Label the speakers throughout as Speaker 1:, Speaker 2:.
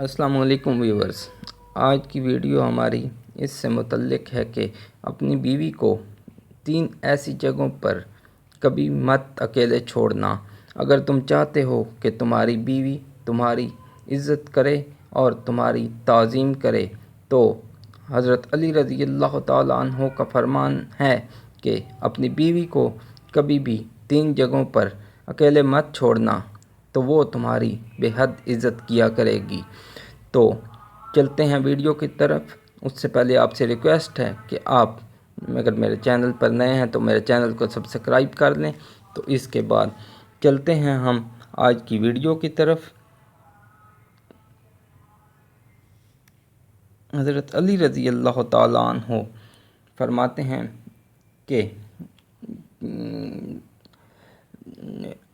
Speaker 1: السلام علیکم ویورز، آج کی ویڈیو ہماری اس سے متعلق ہے کہ اپنی بیوی کو 3 ایسی جگہوں پر کبھی مت اکیلے چھوڑنا۔ اگر تم چاہتے ہو کہ تمہاری بیوی تمہاری عزت کرے اور تمہاری تعظیم کرے تو حضرت علی رضی اللہ تعالیٰ عنہ کا فرمان ہے کہ اپنی بیوی کو کبھی بھی 3 جگہوں پر اکیلے مت چھوڑنا، تو وہ تمہاری بے حد عزت کیا کرے گی۔ تو چلتے ہیں ویڈیو کی طرف۔ اس سے پہلے آپ سے ریکویسٹ ہے کہ آپ اگر میرے چینل پر نئے ہیں تو میرے چینل کو سبسکرائب کر لیں۔ تو اس کے بعد چلتے ہیں ہم آج کی ویڈیو کی طرف۔ حضرت علی رضی اللہ تعالیٰ عنہ فرماتے ہیں کہ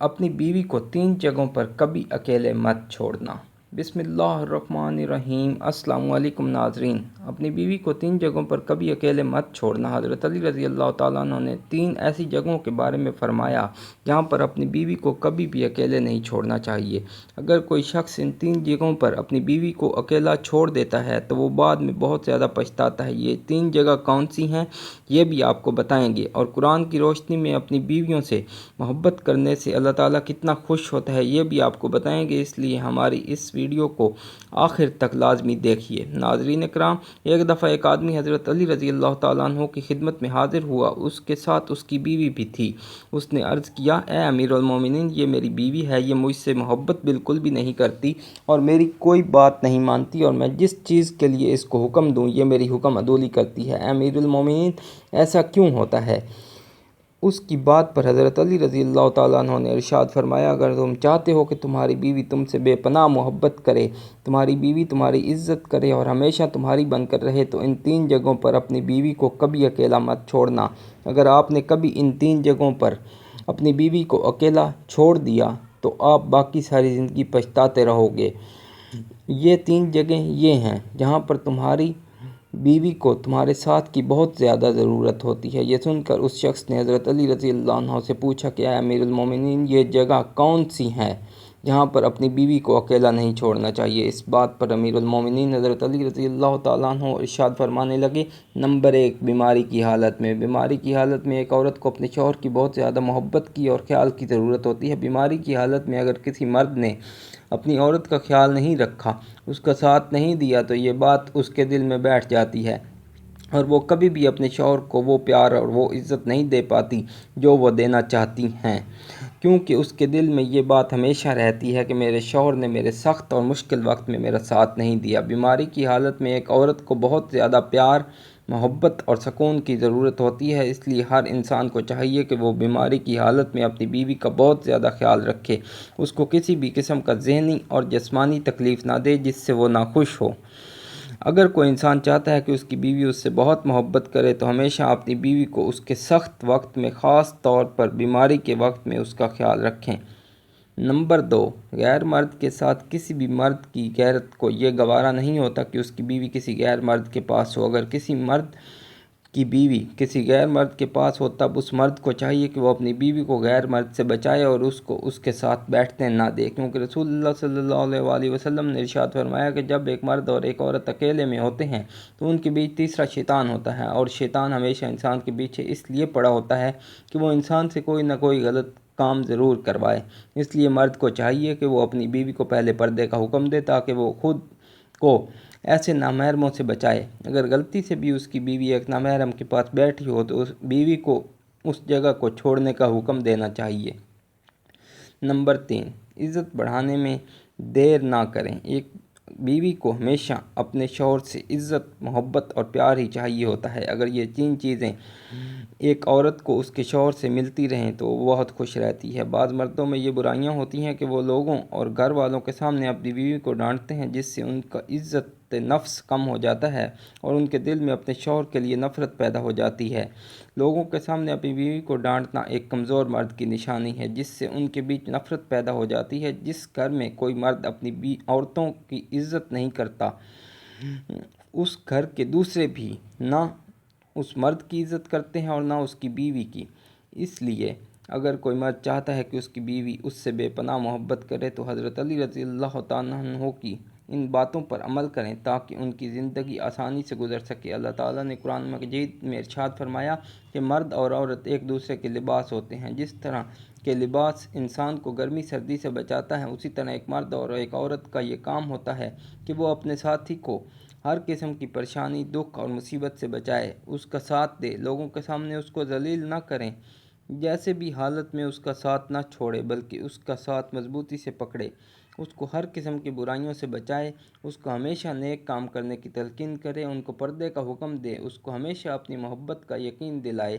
Speaker 1: اپنی بیوی کو 3 جگہوں پر کبھی اکیلے مت چھوڑنا۔ بسم اللہ الرحمن الرحیم۔ السلام علیکم ناظرین، اپنی بیوی کو 3 جگہوں پر کبھی اکیلے مت چھوڑنا۔ حضرت علی رضی اللہ تعالیٰ عنہ نے 3 ایسی جگہوں کے بارے میں فرمایا جہاں پر اپنی بیوی کو کبھی بھی اکیلے نہیں چھوڑنا چاہیے۔ اگر کوئی شخص ان 3 جگہوں پر اپنی بیوی کو اکیلا چھوڑ دیتا ہے تو وہ بعد میں بہت زیادہ پچھتاتا ہے۔ یہ 3 جگہ کون سی ہیں یہ بھی آپ کو بتائیں گے، اور قرآن کی روشنی میں اپنی بیویوں سے محبت کرنے سے اللہ تعالیٰ کتنا خوش ہوتا ہے یہ بھی آپ کو بتائیں گے۔ اس لیے ہماری اس ویڈیو کو آخر تک لازمی دیکھیے۔ ناظرین اکرام، ایک دفعہ ایک آدمی حضرت علی رضی اللہ تعالیٰ عنہ کی خدمت میں حاضر ہوا۔ اس کے ساتھ اس کی بیوی بھی تھی۔ اس نے عرض کیا، اے امیر المومنین، یہ میری بیوی ہے، یہ مجھ سے محبت بالکل بھی نہیں کرتی اور میری کوئی بات نہیں مانتی، اور میں جس چیز کے لیے اس کو حکم دوں یہ میری حکم عدولی کرتی ہے۔ اے امیر المومنین، ایسا کیوں ہوتا ہے؟ اس کی بات پر حضرت علی رضی اللہ تعالیٰ عنہ نے ارشاد فرمایا، اگر تم چاہتے ہو کہ تمہاری بیوی تم سے بے پناہ محبت کرے، تمہاری بیوی تمہاری عزت کرے اور ہمیشہ تمہاری بن کر رہے تو ان 3 جگہوں پر اپنی بیوی کو کبھی اکیلا مت چھوڑنا۔ اگر آپ نے کبھی ان 3 جگہوں پر اپنی بیوی کو اکیلا چھوڑ دیا تو آپ باقی ساری زندگی پچھتاتے رہو گے۔ یہ 3 جگہیں یہ ہیں جہاں پر تمہاری بیوی کو تمہارے ساتھ کی بہت زیادہ ضرورت ہوتی ہے۔ یہ سن کر اس شخص نے حضرت علی رضی اللہ عنہ سے پوچھا کہ اے امیر المومنین، یہ جگہ کون سی ہیں جہاں پر اپنی بیوی کو اکیلا نہیں چھوڑنا چاہیے؟ اس بات پر امیر المومنین حضرت علی رضی اللہ تعالیٰ عنہ ارشاد فرمانے لگے، نمبر 1، بیماری کی حالت میں۔ بیماری کی حالت میں ایک عورت کو اپنے شوہر کی بہت زیادہ محبت کی اور خیال کی ضرورت ہوتی ہے۔ بیماری کی حالت میں اگر کسی مرد نے اپنی عورت کا خیال نہیں رکھا، اس کا ساتھ نہیں دیا تو یہ بات اس کے دل میں بیٹھ جاتی ہے اور وہ کبھی بھی اپنے شوہر کو وہ پیار اور وہ عزت نہیں دے پاتی جو وہ دینا چاہتی ہیں، کیونکہ اس کے دل میں یہ بات ہمیشہ رہتی ہے کہ میرے شوہر نے میرے سخت اور مشکل وقت میں میرا ساتھ نہیں دیا۔ بیماری کی حالت میں ایک عورت کو بہت زیادہ پیار، محبت اور سکون کی ضرورت ہوتی ہے، اس لیے ہر انسان کو چاہیے کہ وہ بیماری کی حالت میں اپنی بیوی کا بہت زیادہ خیال رکھے، اس کو کسی بھی قسم کا ذہنی اور جسمانی تکلیف نہ دے جس سے وہ ناخوش ہو۔ اگر کوئی انسان چاہتا ہے کہ اس کی بیوی اس سے بہت محبت کرے تو ہمیشہ اپنی بیوی کو اس کے سخت وقت میں، خاص طور پر بیماری کے وقت میں اس کا خیال رکھیں۔ نمبر 2، غیر مرد کے ساتھ کسی بھی مرد کی غیرت کو یہ گوارا نہیں ہوتا کہ اس کی بیوی کسی غیر مرد کے پاس ہو۔ اگر کسی مرد کی بیوی کسی غیر مرد کے پاس ہو تب اس مرد کو چاہیے کہ وہ اپنی بیوی کو غیر مرد سے بچائے اور اس کو اس کے ساتھ بیٹھنے نہ دے، کیونکہ رسول اللہ صلی اللہ علیہ وسلم نے ارشاد فرمایا کہ جب ایک مرد اور ایک عورت اکیلے میں ہوتے ہیں تو ان کے بیچ تیسرا شیطان ہوتا ہے، اور شیطان ہمیشہ انسان کے پیچھے اس لیے پڑا ہوتا ہے کہ وہ انسان سے کوئی نہ کوئی غلط کام ضرور کروائے۔ اس لیے مرد کو چاہیے کہ وہ اپنی بیوی کو پہلے پردے کا حکم دے تاکہ وہ خود کو ایسے نامحرموں سے بچائے۔ اگر غلطی سے بھی اس کی بیوی ایک نامحرم کے پاس بیٹھی ہو تو اس بیوی کو اس جگہ کو چھوڑنے کا حکم دینا چاہیے۔ نمبر 3، عزت بڑھانے میں دیر نہ کریں۔ ایک بیوی کو ہمیشہ اپنے شوہر سے عزت، محبت اور پیار ہی چاہیے ہوتا ہے۔ اگر یہ 3 چیزیں ایک عورت کو اس کے شوہر سے ملتی رہیں تو وہ بہت خوش رہتی ہے۔ بعض مردوں میں یہ برائیاں ہوتی ہیں کہ وہ لوگوں اور گھر والوں کے سامنے اپنی بیوی کو ڈانٹتے ہیں، جس سے ان کا عزت نفس کم ہو جاتا ہے اور ان کے دل میں اپنے شوہر کے لیے نفرت پیدا ہو جاتی ہے۔ لوگوں کے سامنے اپنی بیوی کو ڈانٹنا ایک کمزور مرد کی نشانی ہے، جس سے ان کے بیچ نفرت پیدا ہو جاتی ہے۔ جس گھر میں کوئی مرد اپنی عورتوں کی عزت نہیں کرتا، اس گھر کے دوسرے بھی نہ اس مرد کی عزت کرتے ہیں اور نہ اس کی بیوی کی۔ اس لیے اگر کوئی مرد چاہتا ہے کہ اس کی بیوی اس سے بے پناہ محبت کرے تو حضرت علی رضی اللہ تعالیٰ عنہ کی ان باتوں پر عمل کریں تاکہ ان کی زندگی آسانی سے گزر سکے۔ اللہ تعالیٰ نے قرآن مجید میں ارشاد فرمایا کہ مرد اور عورت ایک دوسرے کے لباس ہوتے ہیں۔ جس طرح کہ لباس انسان کو گرمی سردی سے بچاتا ہے، اسی طرح ایک مرد اور ایک عورت کا یہ کام ہوتا ہے کہ وہ اپنے ساتھی کو ہر قسم کی پریشانی، دکھ اور مصیبت سے بچائے، اس کا ساتھ دے، لوگوں کے سامنے اس کو ذلیل نہ کریں، جیسے بھی حالت میں اس کا ساتھ نہ چھوڑے بلکہ اس کا ساتھ مضبوطی سے پکڑے، اس کو ہر قسم کی برائیوں سے بچائے، اس کو ہمیشہ نیک کام کرنے کی تلقین کرے، ان کو پردے کا حکم دے، اس کو ہمیشہ اپنی محبت کا یقین دلائے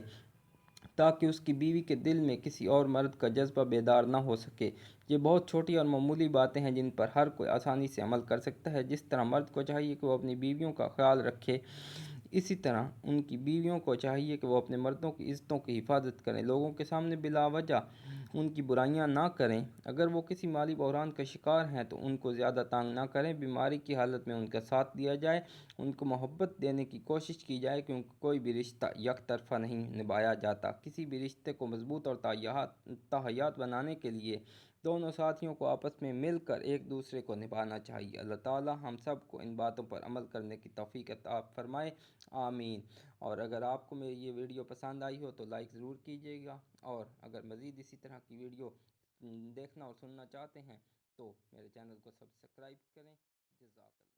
Speaker 1: تاکہ اس کی بیوی کے دل میں کسی اور مرد کا جذبہ بیدار نہ ہو سکے۔ یہ بہت چھوٹی اور معمولی باتیں ہیں جن پر ہر کوئی آسانی سے عمل کر سکتا ہے۔ جس طرح مرد کو چاہیے کہ وہ اپنی بیویوں کا خیال رکھے، اسی طرح ان کی بیویوں کو چاہیے کہ وہ اپنے مردوں کی عزتوں کی حفاظت کریں، لوگوں کے سامنے بلا وجہ ان کی برائیاں نہ کریں۔ اگر وہ کسی مالی بحران کا شکار ہیں تو ان کو زیادہ تنگ نہ کریں، بیماری کی حالت میں ان کا ساتھ دیا جائے، ان کو محبت دینے کی کوشش کی جائے، کیونکہ کوئی بھی رشتہ یک طرفہ نہیں نبھایا جاتا۔ کسی بھی رشتے کو مضبوط اور تاحیات بنانے کے لیے دونوں ساتھیوں کو آپس میں مل کر ایک دوسرے کو نبھانا چاہیے۔ اللہ تعالی ہم سب کو ان باتوں پر عمل کرنے کی توفیق عطا فرمائے، آمین۔ اور اگر آپ کو میری یہ ویڈیو پسند آئی ہو تو لائک ضرور کیجیے گا، اور اگر مزید اسی طرح کی ویڈیو دیکھنا اور سننا چاہتے ہیں تو میرے چینل کو سبسکرائب کریں۔ جزاک اللہ۔